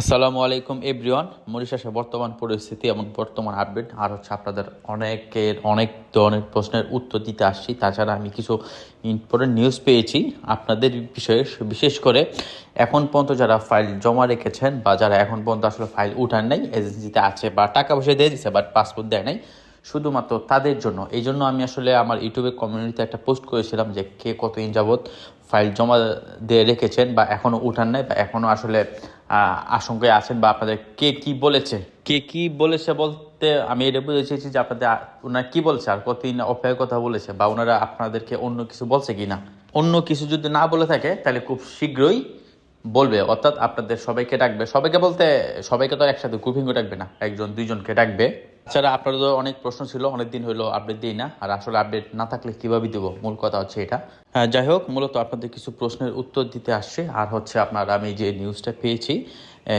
আসসালামু আলাইকুম এভরিওয়ান। মরিশাসের বর্তমান পরিস্থিতি এবং বর্তমান আপডেট আর আপনাদের অনেক ধরনের প্রশ্নের উত্তর দিতে আসছি। তাছাড়া আমি কিছু ইম্পর্টেন্ট নিউজ পেয়েছি আপনাদের বিষয়ে, বিশেষ করে এখন পর্যন্ত যারা ফাইল জমা রেখেছেন বা যারা এখন পর্যন্ত আসলে ফাইল উঠান নাই, এজেন্সিতে আছে বা টাকা পয়সা দিয়ে দিচ্ছে বাট পাসপোর্ট দেয় নাই, শুধুমাত্র তাদের জন্য। এই জন্য আমি আসলে আমার ইউটিউবে কমিউনিটিতে একটা পোস্ট করেছিলাম যে কে কতদিন যাবৎ ফাইল জমা দিয়ে রেখেছেন বা এখনও উঠান নাই বা এখনও আসলে আশঙ্কায় আছেন, বা আপনাদের কে কি বলেছে বলতে আমি এটা বুঝতে চেয়েছি যে আপনাদের ওনারা কি বলছে আর কতদিন অপেক্ষার কথা বলেছে, বা ওনারা আপনাদেরকে অন্য কিছু বলছে কি না। অন্য কিছু যদি না বলে থাকে তাহলে খুব শীঘ্রই বলবে, অর্থাৎ আপনাদের সবাইকে ডাকবে। সবাইকে বলতে সবাইকে তো একসাথে গ্রুপিংও ডাকবে না, একজন দুইজনকে ডাকবে। এছাড়া আপনাদের অনেক প্রশ্ন ছিল, অনেকদিন হলো আপডেট দিই না, আর আসলে আপডেট না থাকলে কিভাবে দেবো, মূল কথা হচ্ছে এটা। হ্যাঁ, যাই হোক, মূলত আপনাদের কিছু প্রশ্নের উত্তর দিতে আসছে। আর হচ্ছে আমি যে নিউজটা পেয়েছি